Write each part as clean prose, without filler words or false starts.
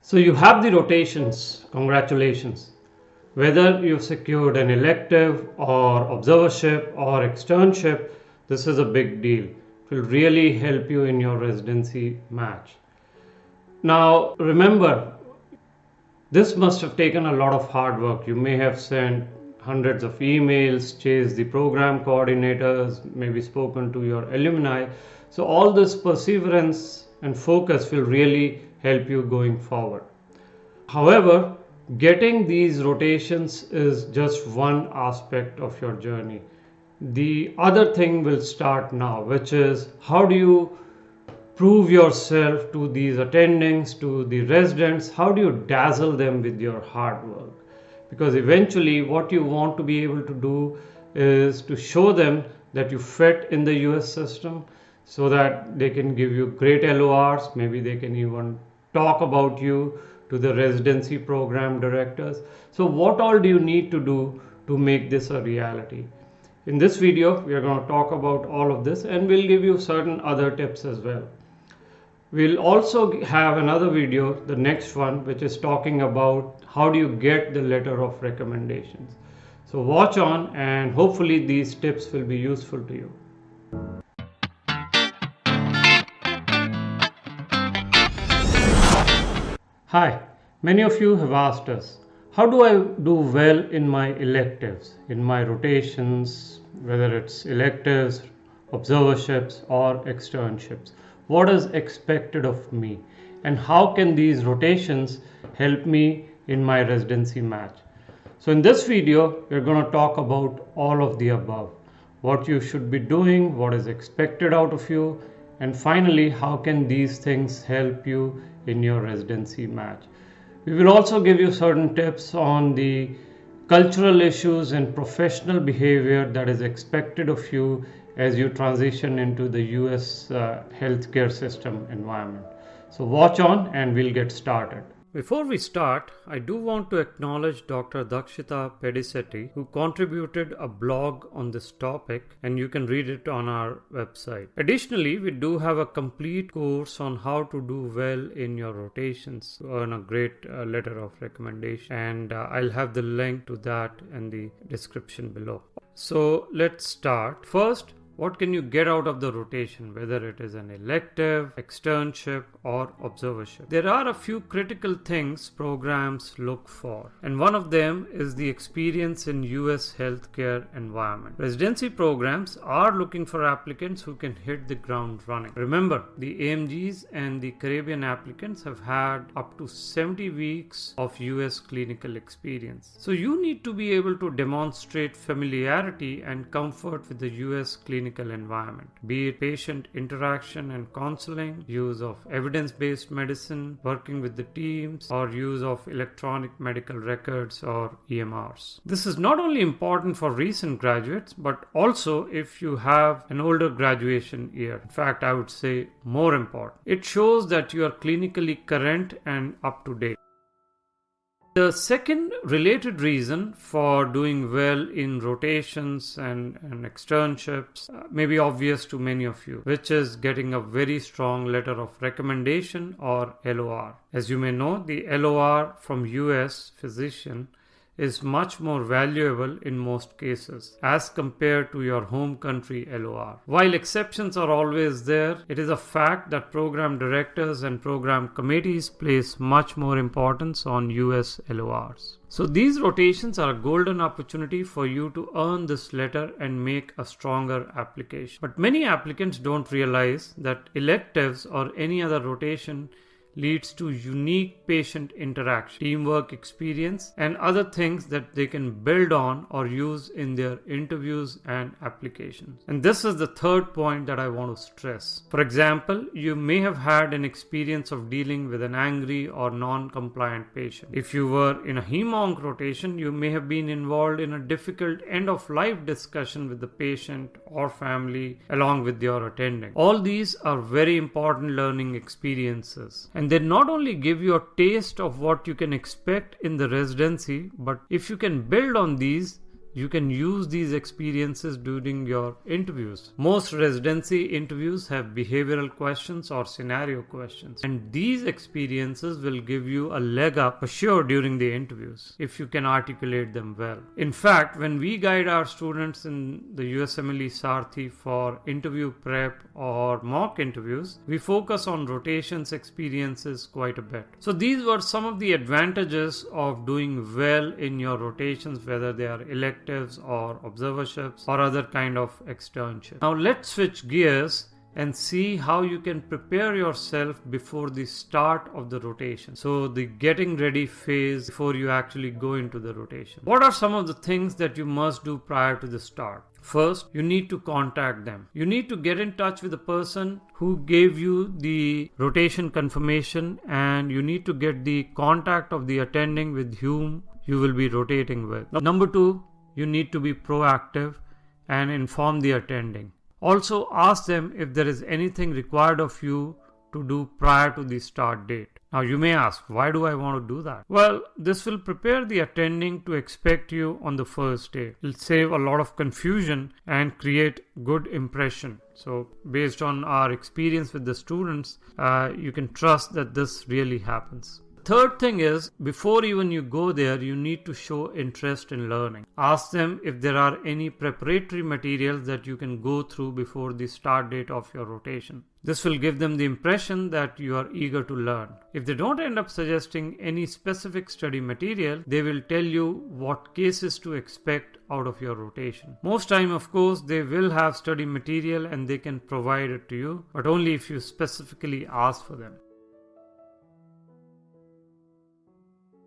So you have the rotations, congratulations. Whether you've secured an elective or observership or externship, this is a big deal. It will really help you in your residency match. Now remember, this must have taken a lot of hard work. You may have sent hundreds of emails, chased the program coordinators, maybe spoken to your alumni. So all this perseverance and focus will really help you going forward. However, getting these rotations is just one aspect of your journey. The other thing will start now, which is how do you prove yourself to these attendings, to the residents? How do you dazzle them with your hard work? Because eventually, what you want to be able to do is to show them that you fit in the US system so that they can give you great LORs. Maybe they can even talk about you to the residency program directors. So what all do you need to do to make this a reality? In this video, we are going to talk about all of this, and we'll give you certain other tips as well. We'll also have another video, the next one, which is talking about how do you get the letter of recommendations. So watch on, and hopefully these tips will be useful to you. Hi, many of you have asked us, how do I do well in my electives, in my rotations, whether it's electives, observerships or externships? What is expected of me, and how can these rotations help me in my residency match? So in this video, we're going to talk about all of the above. What you should be doing, what is expected out of you, and finally, how can these things help you in your residency match? We will also give you certain tips on the cultural issues and professional behavior that is expected of you as you transition into the US healthcare system environment. So watch on and we'll get started. Before we start, I do want to acknowledge Dr. Dakshita Pedisetti, who contributed a blog on this topic, and you can read it on our website. Additionally, we do have a complete course on how to do well in your rotations to earn a great letter of recommendation, and I'll have the link to that in the description below. So let's start. First, what can you get out of the rotation, whether it is an elective, externship, or observership? There are a few critical things programs look for, and one of them is the experience in US healthcare environment. Residency programs are looking for applicants who can hit the ground running. Remember, the IMGs and the Caribbean applicants have had up to 70 weeks of US clinical experience. So you need to be able to demonstrate familiarity and comfort with the US clinical environment, be it patient interaction and counseling, use of evidence-based medicine, working with the teams, or use of electronic medical records or EMRs. This is not only important for recent graduates, but also if you have an older graduation year. In fact, I would say more important. It shows that you are clinically current and up to date. The second related reason for doing well in rotations and externships may be obvious to many of you, which is getting a very strong letter of recommendation or LOR. As you may know, the LOR from US physician is much more valuable in most cases as compared to your home country LOR. While exceptions are always there, it is a fact that program directors and program committees place much more importance on US LORs. So these rotations are a golden opportunity for you to earn this letter and make a stronger application. But many applicants don't realize that electives or any other rotation leads to unique patient interaction, teamwork experience, and other things that they can build on or use in their interviews and applications. And this is the third point that I want to stress. For example, you may have had an experience of dealing with an angry or non-compliant patient. If you were in a hem-onc rotation, you may have been involved in a difficult end-of-life discussion with the patient or family along with your attending. All these are very important learning experiences, and they not only give you a taste of what you can expect in the residency, but if you can build on these, you can use these experiences during your interviews. Most residency interviews have behavioral questions or scenario questions, and these experiences will give you a leg up for sure during the interviews if you can articulate them well. In fact, when we guide our students in the USMLE Sarthi for interview prep or mock interviews, we focus on rotations experiences quite a bit. So these were some of the advantages of doing well in your rotations, whether they are electives or observerships or other kind of externships. Now let's switch gears and see how you can prepare yourself before the start of the rotation. So the getting ready phase before you actually go into the rotation. What are some of the things that you must do prior to the start? First, you need to contact them. You need to get in touch with the person who gave you the rotation confirmation, and you need to get the contact of the attending with whom you will be rotating with. Number two, you need to be proactive and inform the attending. Also, ask them if there is anything required of you to do prior to the start date. Now you may ask, why do I want to do that? Well, this will prepare the attending to expect you on the first day. It will save a lot of confusion and create good impression. So based on our experience with the students, you can trust that this really happens. Third thing is, before even you go there, you need to show interest in learning. Ask them if there are any preparatory materials that you can go through before the start date of your rotation. This will give them the impression that you are eager to learn. If they don't end up suggesting any specific study material, they will tell you what cases to expect out of your rotation. Most time, of course, they will have study material and they can provide it to you, but only if you specifically ask for them.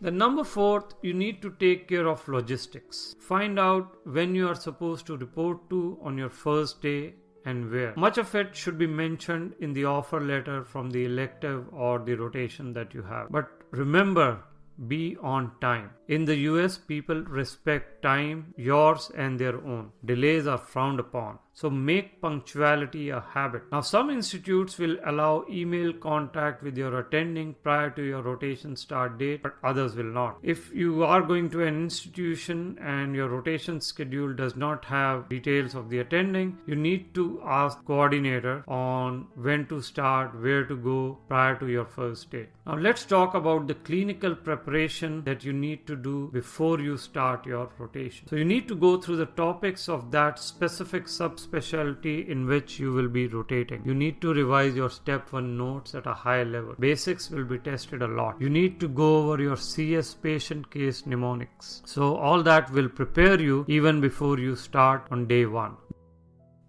Then number fourth, you need to take care of logistics. Find out when you are supposed to report to on your first day and where. Much of it should be mentioned in the offer letter from the elective or the rotation that you have. But remember, be on time. In the US, people respect time, yours and their own. Delays are frowned upon. So make punctuality a habit. Now some institutes will allow email contact with your attending prior to your rotation start date, but others will not. If you are going to an institution and your rotation schedule does not have details of the attending, you need to ask coordinator on when to start, where to go prior to your first day. Now let's talk about the clinical preparation that you need to do before you start your rotation. So you need to go through the topics of that specific subspecialty in which you will be rotating. You need to revise your step 1 notes at a high level. Basics will be tested a lot. You need to go over your CS patient case mnemonics. So all that will prepare you even before you start on day 1.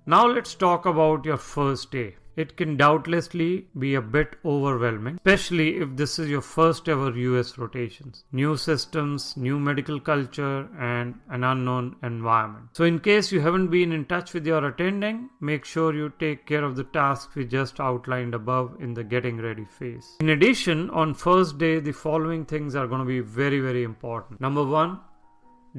Now let's talk about your first day. It can doubtlessly be a bit overwhelming, especially if this is your first ever US rotations. New systems, new medical culture, and an unknown environment. So in case you haven't been in touch with your attending, make sure you take care of the tasks we just outlined above in the getting ready phase. In addition, on first day, the following things are going to be very, very important. Number 1,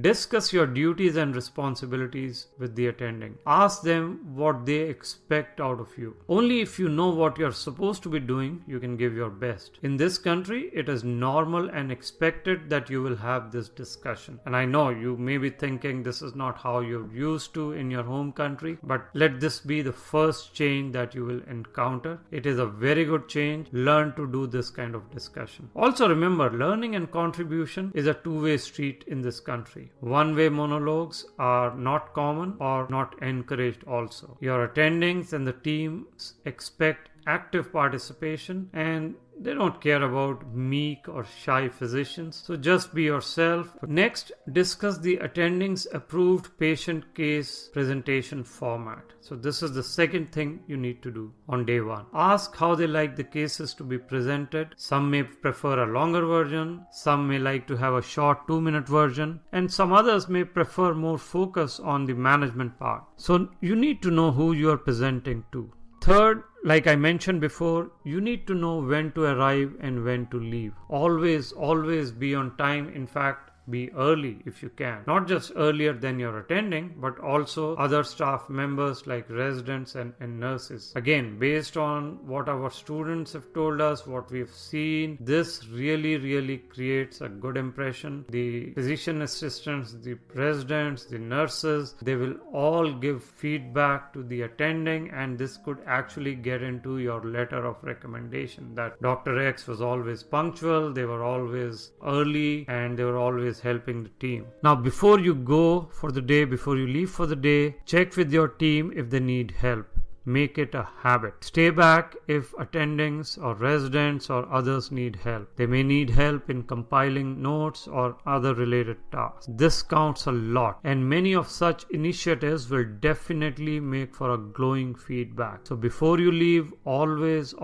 discuss your duties and responsibilities with the attending. Ask them what they expect out of you. Only if you know what you're supposed to be doing, you can give your best. In this country, it is normal and expected that you will have this discussion. And I know you may be thinking this is not how you're used to in your home country, but let this be the first change that you will encounter. It is a very good change. Learn to do this kind of discussion. Also remember, learning and contribution is a two-way street in this country. One-way monologues are not common or not encouraged also. Your attendings and the teams expect active participation, and they don't care about meek or shy physicians. So just be yourself. Next, discuss the attending's approved patient case presentation format. So this is the second thing you need to do on day 1. Ask how they like the cases to be presented. Some may prefer a longer version, some may like to have a short 2-minute version, and some others may prefer more focus on the management part. So you need to know who you are presenting to. Third, like I mentioned before, you need to know when to arrive and when to leave. Always be on time. In fact, be early if you can. Not just earlier than you're attending, but also other staff members like residents and nurses. Again, based on what our students have told us, what we've seen, this really creates a good impression. The physician assistants, the residents, the nurses, they will all give feedback to the attending, and this could actually get into your letter of recommendation that Dr. X was always punctual, they were always early, and they were always helping the team. Now, before you go for the day, before you leave for the day, check with your team if they need help. Make it a habit. Stay back if attendings or residents or others need help. They may need help in compiling notes or other related tasks. This counts a lot, and many of such initiatives will definitely make for a glowing feedback. So before you leave, always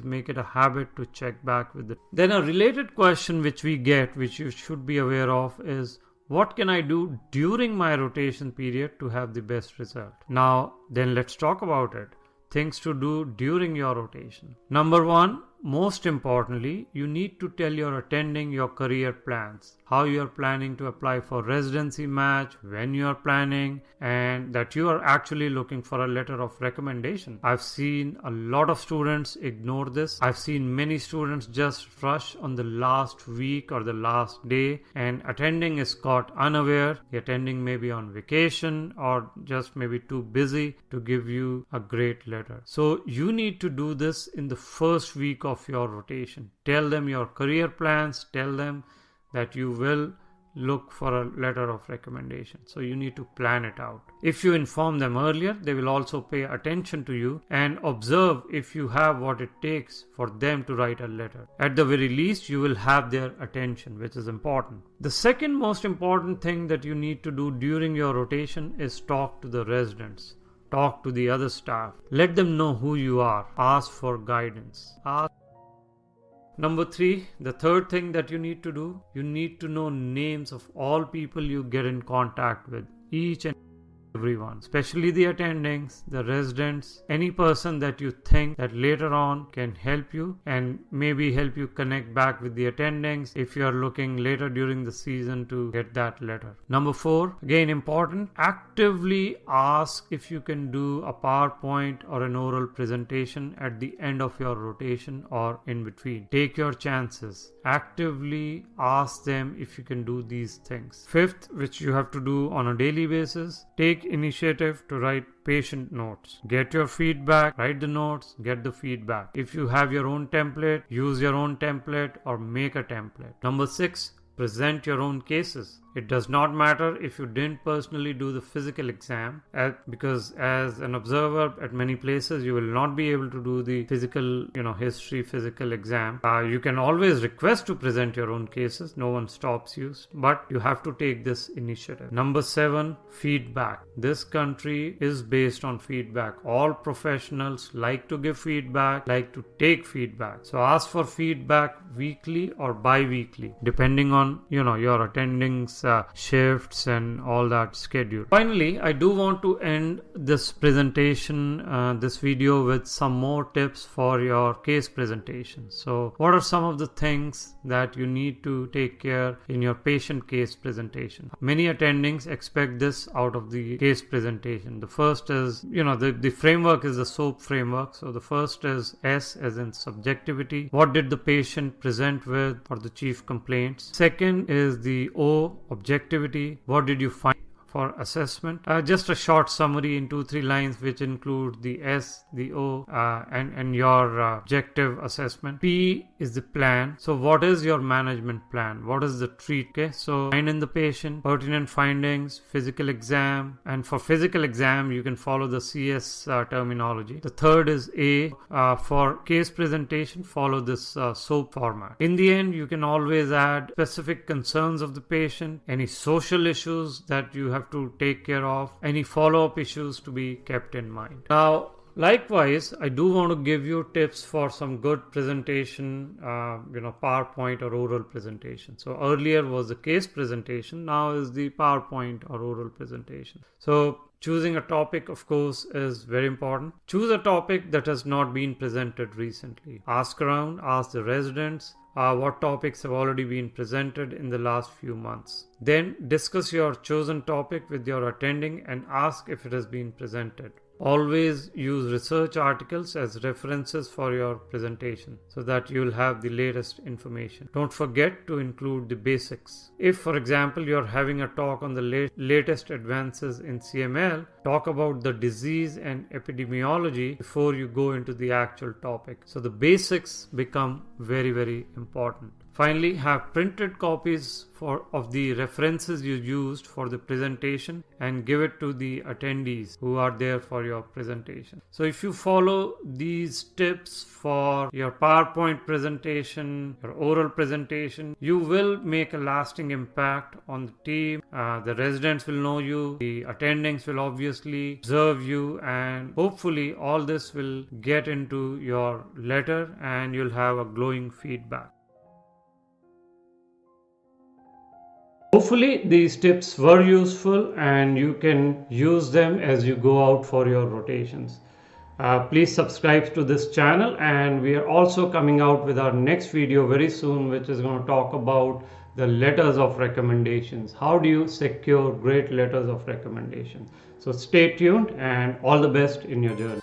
make it a habit to check back with it. Then a related question which we get, which you should be aware of, is what can I do during my rotation period to have the best result? Now, then let's talk about it. Things to do during your rotation. Number one, most importantly, you need to tell your attending your career plans, how you are planning to apply for residency match, when you are planning, and that you are actually looking for a letter of recommendation. I've seen a lot of students ignore this. I've seen many students just rush on the last week or the last day, and attending is caught unaware. The attending may be on vacation or just maybe too busy to give you a great letter. So you need to do this in the first week of your rotation. Tell them your career plans, tell them that you will look for a letter of recommendation. So you need to plan it out. If you inform them earlier, they will also pay attention to you and observe if you have what it takes for them to write a letter. At the very least, you will have their attention, which is important. The second most important thing that you need to do during your rotation is talk to the residents. Talk to the other staff. Let them know who you are. Ask for guidance. Number three, the third thing that you need to do, you need to know names of all people you get in contact with, each and everyone, especially the attendings, the residents, any person that you think that later on can help you and maybe help you connect back with the attendings if you are looking later during the season to get that letter. Number four, again important, actively ask if you can do a PowerPoint or an oral presentation at the end of your rotation or in between. Take your chances. Actively ask them if you can do these things. Fifth, which you have to do on a daily basis, take initiative to write patient notes. Get your feedback, write the notes, get the feedback. If you have your own template, use your own template or make a template. Number six, present your own cases. It does not matter if you didn't personally do the physical exam, because as an observer at many places you will not be able to do the physical, history physical exam. You can always request to present your own cases. No one stops you, but you have to take this initiative. Number seven, feedback. This country is based on feedback. All professionals like to give feedback, like to take feedback. So ask for feedback weekly or bi-weekly, depending on, your attendings, shifts and all that schedule. Finally, I do want to end this presentation, this video with some more tips for your case presentation. So what are some of the things that you need to take care in your patient case presentation? Many attendings expect this out of the case presentation. The first is, the framework is the SOAP framework. So the first is S as in subjectivity. What did the patient present with or the chief complaints? Second is the O, objectivity. What did you find for assessment? Just a short summary in 2-3 lines, which include the S, the O, and your objective assessment. P is the plan. So what is your management plan? What is the treat? Okay, so find in the patient, pertinent findings, physical exam, and for physical exam you can follow the CS terminology. The third is A. For case presentation, follow this SOAP format. In the end, you can always add specific concerns of the patient, any social issues that you have to take care of, any follow-up issues to be kept in mind. Now, likewise, I do want to give you tips for some good presentation, PowerPoint or oral presentation. So earlier was the case presentation, now is the PowerPoint or oral presentation. So Choosing a topic, of course, is very important. Choose a topic that has not been presented recently. Ask around, ask the residents what topics have already been presented in the last few months. Then discuss your chosen topic with your attending and ask if it has been presented. Always use research articles as references for your presentation so that you'll have the latest information. Don't forget to include the basics. If, for example, you're having a talk on the latest advances in CML, talk about the disease and epidemiology before you go into the actual topic. So the basics become very, very important. Finally, have printed copies of the references you used for the presentation and give it to the attendees who are there for your presentation. So if you follow these tips for your PowerPoint presentation, your oral presentation, you will make a lasting impact on the team. The residents will know you, the attendings will obviously observe you, and hopefully all this will get into your letter and you'll have a glowing feedback. Hopefully these tips were useful and you can use them as you go out for your rotations. Please subscribe to this channel, and we are also coming out with our next video very soon, which is going to talk about the letters of recommendations. How do you secure great letters of recommendation? So stay tuned and all the best in your journey.